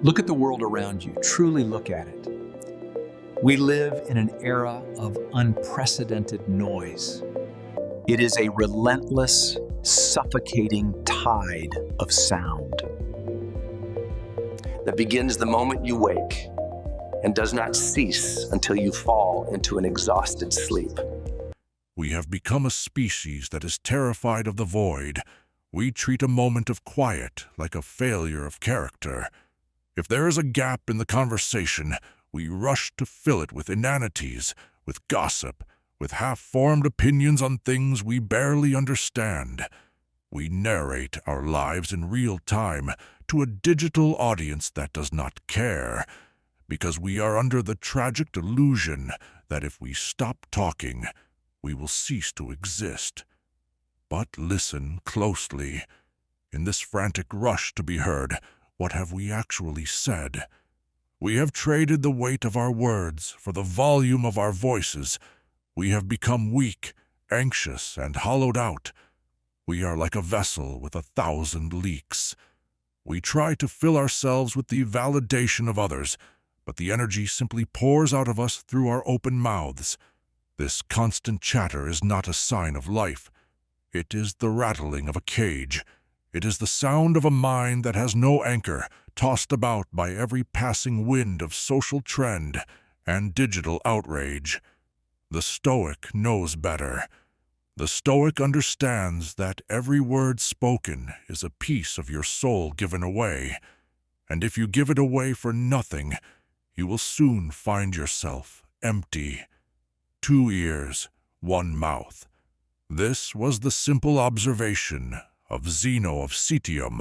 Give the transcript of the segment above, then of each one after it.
Look at the world around you. Truly look at it. We live in an era of unprecedented noise. It is a relentless, suffocating tide of sound that begins the moment you wake and does not cease until you fall into an exhausted sleep. We have become a species that is terrified of the void. We treat a moment of quiet like a failure of character. If there is a gap in the conversation, we rush to fill it with inanities, with gossip, with half-formed opinions on things we barely understand. We narrate our lives in real time to a digital audience that does not care, because we are under the tragic delusion that if we stop talking, we will cease to exist. But listen closely. In this frantic rush to be heard, what have we actually said? We have traded the weight of our words for the volume of our voices. We have become weak, anxious, and hollowed out. We are like a vessel with 1,000 leaks. We try to fill ourselves with the validation of others, but the energy simply pours out of us through our open mouths. This constant chatter is not a sign of life. It is the rattling of a cage. It is the sound of a mind that has no anchor, tossed about by every passing wind of social trend and digital outrage. The Stoic knows better. The Stoic understands that every word spoken is a piece of your soul given away, and if you give it away for nothing, you will soon find yourself empty. 2 ears, 1 mouth. This was the simple observation of Zeno of Citium,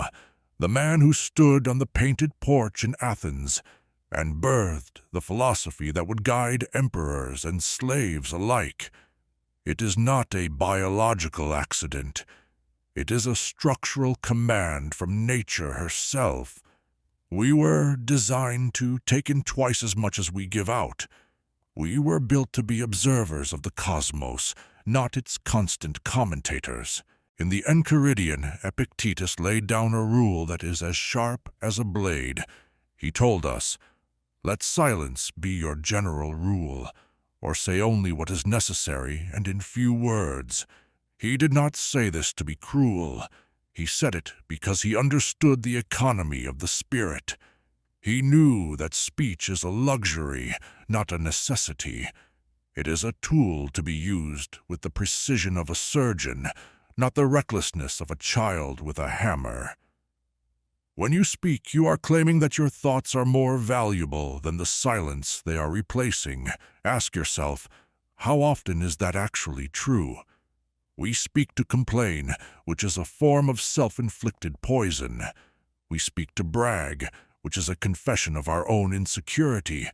the man who stood on the painted porch in Athens and birthed the philosophy that would guide emperors and slaves alike. It is not a biological accident. It is a structural command from nature herself. We were designed to take in twice as much as we give out. We were built to be observers of the cosmos, not its constant commentators. In the Enchiridion, Epictetus laid down a rule that is as sharp as a blade. He told us, "Let silence be your general rule, or say only what is necessary and in few words." He did not say this to be cruel. He said it because he understood the economy of the spirit. He knew that speech is a luxury, not a necessity. It is a tool to be used with the precision of a surgeon, not the recklessness of a child with a hammer. When you speak, you are claiming that your thoughts are more valuable than the silence they are replacing. Ask yourself, how often is that actually true? We speak to complain, which is a form of self-inflicted poison. We speak to brag, which is a confession of our own insecurity.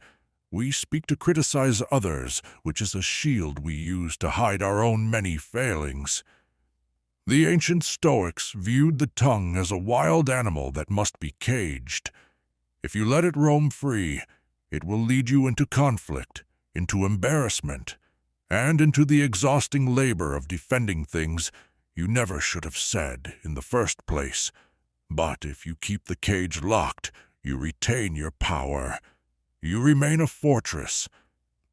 We speak to criticize others, which is a shield we use to hide our own many failings. The ancient Stoics viewed the tongue as a wild animal that must be caged. If you let it roam free, it will lead you into conflict, into embarrassment, and into the exhausting labor of defending things you never should have said in the first place. But if you keep the cage locked, you retain your power. You remain a fortress.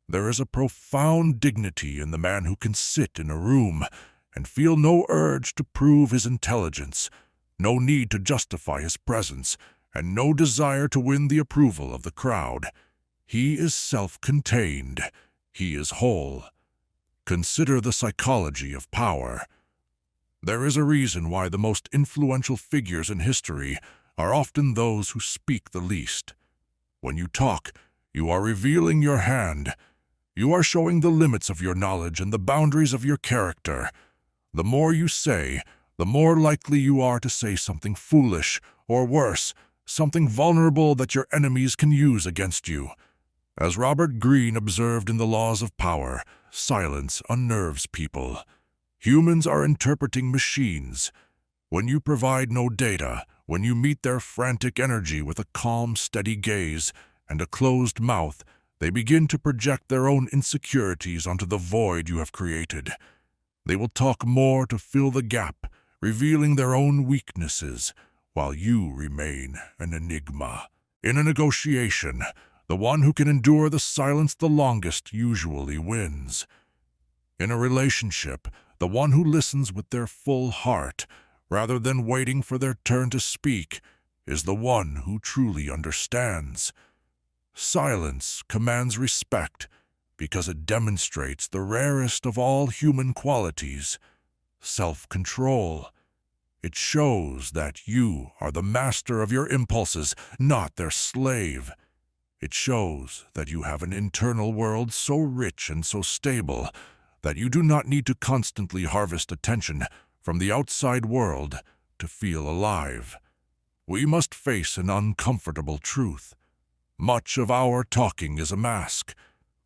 There is a profound dignity in the man who can sit in a room and feel no urge to prove his intelligence, no need to justify his presence, and no desire to win the approval of the crowd. He is self-contained. He is whole. Consider the psychology of power. There is a reason why the most influential figures in history are often those who speak the least. When you talk, you are revealing your hand. You are showing the limits of your knowledge and the boundaries of your character. The more you say, the more likely you are to say something foolish, or worse, something vulnerable that your enemies can use against you. As Robert Greene observed in The Laws of Power, silence unnerves people. Humans are interpreting machines. When you provide no data, when you meet their frantic energy with a calm, steady gaze and a closed mouth, they begin to project their own insecurities onto the void you have created. They will talk more to fill the gap, revealing their own weaknesses, while you remain an enigma. In a negotiation, the one who can endure the silence the longest usually wins. In a relationship, the one who listens with their full heart, rather than waiting for their turn to speak, is the one who truly understands. Silence commands respect because it demonstrates the rarest of all human qualities, self-control. It shows that you are the master of your impulses, not their slave. It shows that you have an internal world so rich and so stable that you do not need to constantly harvest attention from the outside world to feel alive. We must face an uncomfortable truth. Much of our talking is a mask.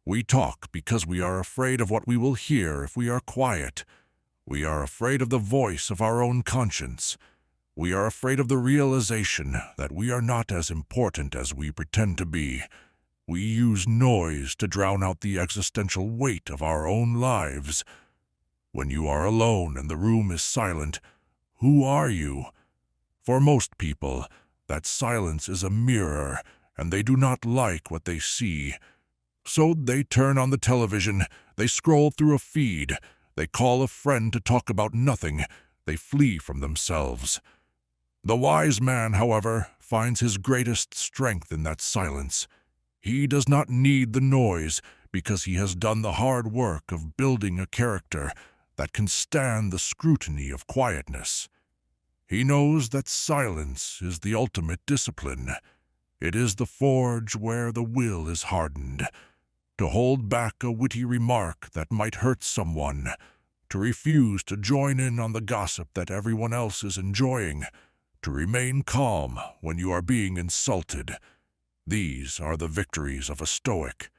We talk because we are afraid of what we will hear if we are quiet. We are afraid of the voice of our own conscience. We are afraid of the realization that we are not as important as we pretend to be. We use noise to drown out the existential weight of our own lives. When you are alone and the room is silent, who are you? For most people, that silence is a mirror, and they do not like what they see. So they turn on the television, they scroll through a feed, they call a friend to talk about nothing, they flee from themselves. The wise man, however, finds his greatest strength in that silence. He does not need the noise because he has done the hard work of building a character that can stand the scrutiny of quietness. He knows that silence is the ultimate discipline. It is the forge where the will is hardened. To hold back a witty remark that might hurt someone, to refuse to join in on the gossip that everyone else is enjoying, to remain calm when you are being insulted. These are the victories of a Stoic.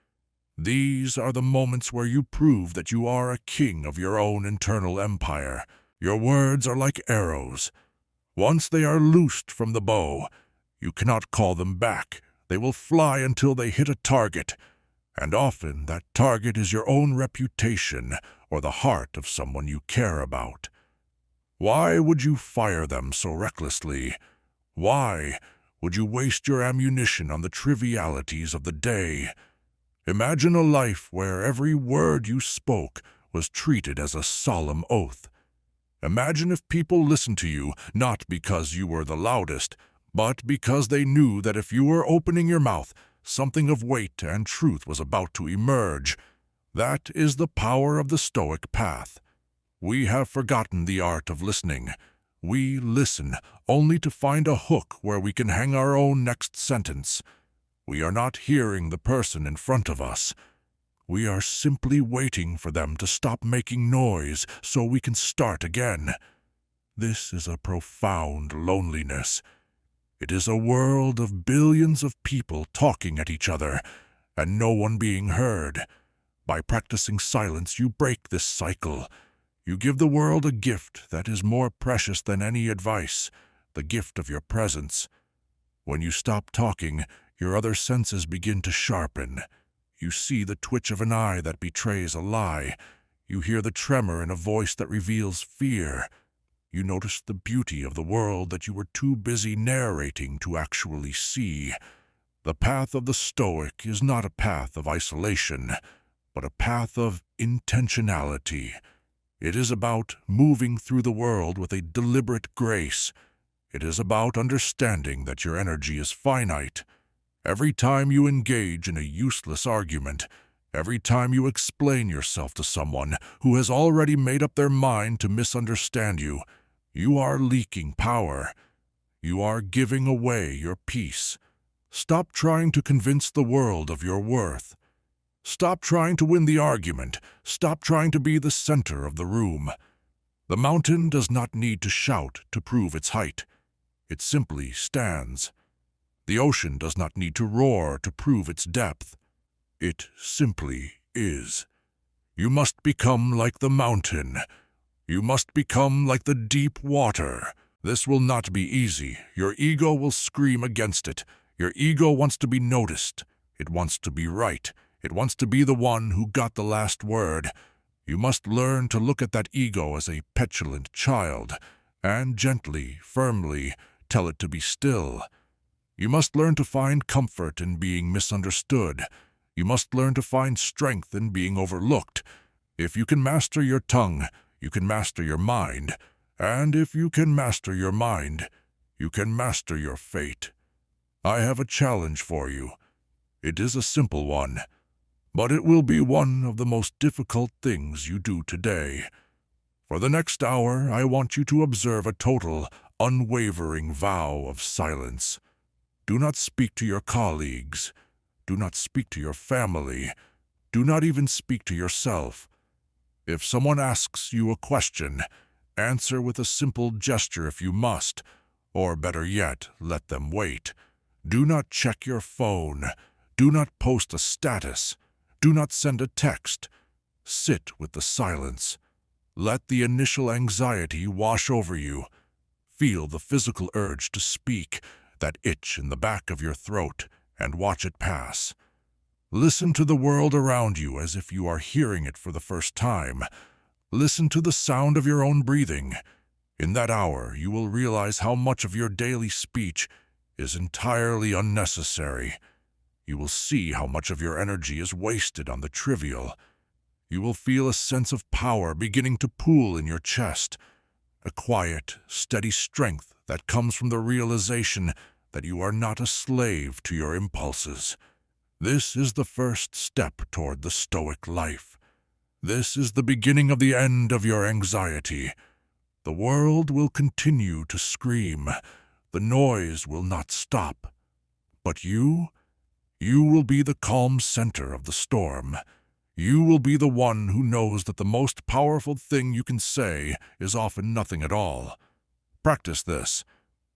These are the moments where you prove that you are a king of your own internal empire. Your words are like arrows. Once they are loosed from the bow, you cannot call them back. They will fly until they hit a target. And often that target is your own reputation or the heart of someone you care about. Why would you fire them so recklessly? Why would you waste your ammunition on the trivialities of the day? Imagine a life where every word you spoke was treated as a solemn oath. Imagine if people listened to you not because you were the loudest, but because they knew that if you were opening your mouth, something of weight and truth was about to emerge. That is the power of the Stoic path. We have forgotten the art of listening. We listen only to find a hook where we can hang our own next sentence. We are not hearing the person in front of us. We are simply waiting for them to stop making noise so we can start again. This is a profound loneliness. It is a world of billions of people talking at each other, and no one being heard. By practicing silence, you break this cycle. You give the world a gift that is more precious than any advice, the gift of your presence. When you stop talking, your other senses begin to sharpen. You see the twitch of an eye that betrays a lie. You hear the tremor in a voice that reveals fear. You notice the beauty of the world that you were too busy narrating to actually see. The path of the Stoic is not a path of isolation, but a path of intentionality. It is about moving through the world with a deliberate grace. It is about understanding that your energy is finite. Every time you engage in a useless argument, every time you explain yourself to someone who has already made up their mind to misunderstand you, you are leaking power. You are giving away your peace. Stop trying to convince the world of your worth. Stop trying to win the argument. Stop trying to be the center of the room. The mountain does not need to shout to prove its height. It simply stands. The ocean does not need to roar to prove its depth. It simply is. You must become like the mountain. You must become like the deep water. This will not be easy. Your ego will scream against it. Your ego wants to be noticed. It wants to be right. It wants to be the one who got the last word. You must learn to look at that ego as a petulant child and gently, firmly tell it to be still. You must learn to find comfort in being misunderstood. You must learn to find strength in being overlooked. If you can master your tongue, you can master your mind. And if you can master your mind, you can master your fate. I have a challenge for you. It is a simple one, but it will be one of the most difficult things you do today. For the next hour, I want you to observe a total, unwavering vow of silence. Do not speak to your colleagues. Do not speak to your family. Do not even speak to yourself. If someone asks you a question, answer with a simple gesture if you must, or better yet, let them wait. Do not check your phone. Do not post a status. Do not send a text. Sit with the silence. Let the initial anxiety wash over you. Feel the physical urge to speak, that itch in the back of your throat, and watch it pass. Listen to the world around you as if you are hearing it for the first time. Listen to the sound of your own breathing. In that hour, you will realize how much of your daily speech is entirely unnecessary. You will see how much of your energy is wasted on the trivial. You will feel a sense of power beginning to pool in your chest, a quiet, steady strength that comes from the realization that you are not a slave to your impulses. This is the first step toward the Stoic life. This is the beginning of the end of your anxiety. The world will continue to scream. The noise will not stop. But you will be the calm center of the storm. You will be the one who knows that the most powerful thing you can say is often nothing at all. Practice this,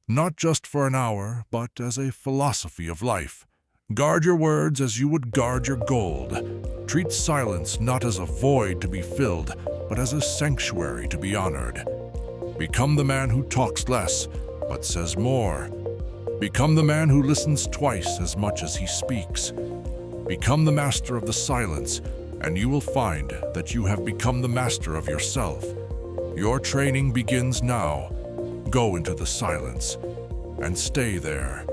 not just for an hour, but as a philosophy of life. Guard your words as you would guard your gold. Treat silence not as a void to be filled, but as a sanctuary to be honored. Become the man who talks less, but says more. Become the man who listens twice as much as he speaks. Become the master of the silence, and you will find that you have become the master of yourself. Your training begins now. Go into the silence and stay there.